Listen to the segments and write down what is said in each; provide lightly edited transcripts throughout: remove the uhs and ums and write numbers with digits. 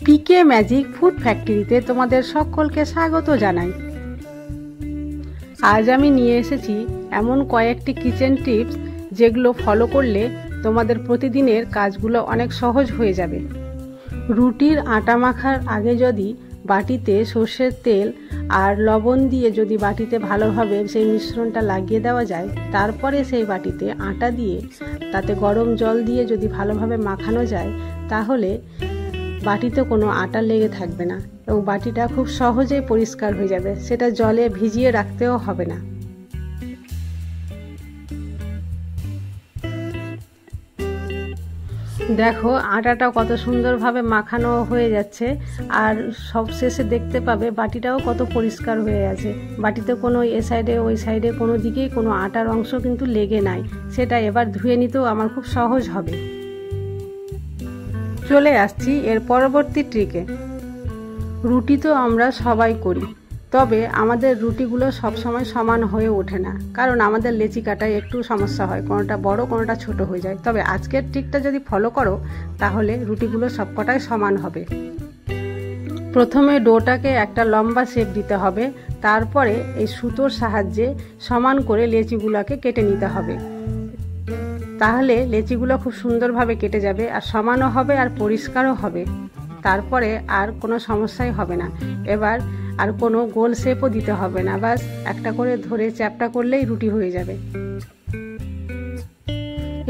পিকে magic food ফ্যাক্টরিতে তোমাদের সকলকে স্বাগত জানাই। আজ আমি নিয়ে এসেছি এমন কয়েকটি কিচেন টিপস যেগুলো ফলো করলে তোমাদের প্রতিদিনের কাজগুলো অনেক সহজ হয়ে যাবে। রুটির আটা মাখার আগে যদি বাটিতে সর্ষের তেল আর লবণ দিয়ে যদি বাটিতে ভালোভাবে সেই মিশ্রণটা লাগিয়ে দেওয়া যায়, তারপরে সেই বাটিতে আটা দিয়ে তাতে গরম জল দিয়ে যদি ভালোভাবে মাখানো যায়, তাহলে বাটিতে কোনো আটা লেগে থাকবে না এবং বাটিটা খুব সহজেই পরিষ্কার হয়ে যাবে। সেটা জলে ভিজিয়ে রাখতেও হবে না। দেখো আটাটা কত সুন্দরভাবে মাখানো হয়ে যাচ্ছে, আর সবশেষে দেখতে পাবে বাটিটাও কত পরিষ্কার হয়ে আছে। বাটিতে কোনো এ সাইডে ওই সাইডে কোনো দিকেই কোনো আটার অংশ কিন্তু লেগে নাই। সেটা এবার ধুয়ে নিতেও আমার খুব সহজ হবে। চলে আসছি এর পরবর্তী ট্রিকে। রুটি তো আমরা সবাই করি, তবে আমাদের রুটিগুলো সবসময় সমান হয়ে ওঠে না, কারণ আমাদের লেচি কাটায় একটু সমস্যা হয়, কোনোটা বড় কোনোটা ছোট হয়ে যায়। তবে আজকের ট্রিকটা যদি ফলো করো তাহলে রুটিগুলো সবকটাই সমান হবে। প্রথমে ডোটাকে একটা লম্বা শেপ দিতে হবে, তারপরে এই সুতোর সাহায্যে সমান করে লেচিগুলোকে কেটে নিতে হবে। তাহলে লেচিগুলো খুব সুন্দরভাবে কেটে যাবে, আর সমানও হবে আর পরিষ্কারও হবে। তারপরে আর কোনো সমস্যাই হবে না। এবার আর কোনো গোল শেপও দিতে হবে না, বাস একটা করে ধরে চ্যাপটা করলেই রুটি হয়ে যাবে।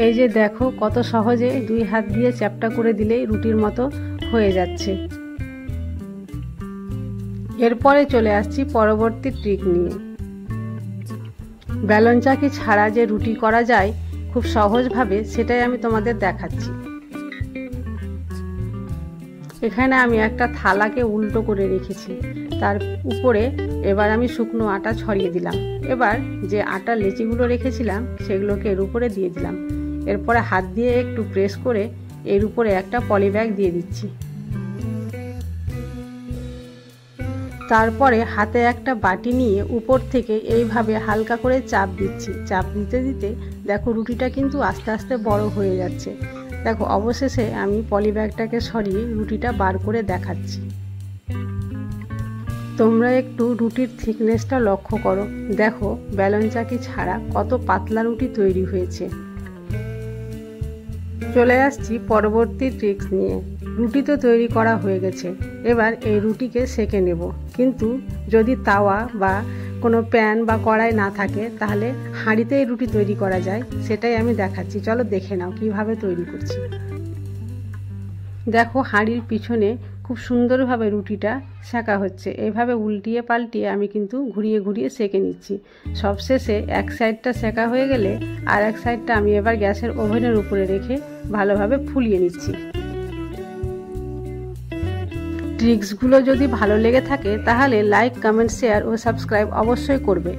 এই যে দেখো কত সহজে দুই হাত দিয়ে চ্যাপটা করে দিলেই রুটির মতো হয়ে যাচ্ছে। এরপরে চলে আসছি পরবর্তী ট্রিক নিয়ে। বেলন চাকি ছাড়া যে রুটি করা যায় খুব সহজভাবে, সেটাই আমি তোমাদের দেখাচ্ছি। এখানে আমি একটা থালাকে উল্টো করে রেখেছি, তার উপরে এবার আমি শুকনো আটা ছড়িয়ে দিলাম। এবার যে আটার লেচিগুলো রেখেছিলাম সেগুলোকে এর উপরে দিয়ে দিলাম। এরপরে হাত দিয়ে একটু প্রেস করে এর উপরে একটা পলি ব্যাগ দিয়ে দিচ্ছি। তারপরে হাতে একটা বাটি নিয়ে উপর থেকে এইভাবে হালকা করে চাপ দিচ্ছি। চাপ দিতে দিতে দেখো রুটিটা কিন্তু আস্তে আস্তে বড় হয়ে যাচ্ছে। দেখো অবশেষে আমি পলি ব্যাগটাকে সরিয়ে রুটিটা বার করে দেখাচ্ছি। তোমরা একটু রুটির থিকনেসটা লক্ষ্য করো। দেখো বেলন চাকি ছাড়া কত পাতলা রুটি তৈরি হয়েছে। চলে আসছি পরবর্তী ট্রিক্স নিয়ে। রুটি তো তৈরি করা হয়ে গেছে, এবার এই রুটিকে সেঁকে নেব। কিন্তু যদি তাওয়া বা কোনো প্যান বা কড়াই না থাকে, তাহলে হাঁড়িতেই রুটি তৈরি করা যায়, সেটাই আমি দেখাচ্ছি। চলো দেখে নাও কিভাবে তৈরি করছি। দেখো হাঁড়ির পিছনে খুব সুন্দরভাবে রুটিটা সেঁকা হচ্ছে। এইভাবে উল্টিয়ে পাল্টিয়ে আমি কিন্তু ঘুরিয়ে ঘুরিয়ে সেঁকে নিচ্ছি। সবশেষে এক সাইডটা সেঁকা হয়ে গেলে আর এক সাইডটা আমি এবার গ্যাসের ওভেনের উপরে রেখে ভালোভাবে ফুলিয়ে নিচ্ছি। ট্রিক্সগুলো যদি ভালো লেগে থাকে তাহলে লাইক, কমেন্ট, শেয়ার ও সাবস্ক্রাইব অবশ্যই করবে।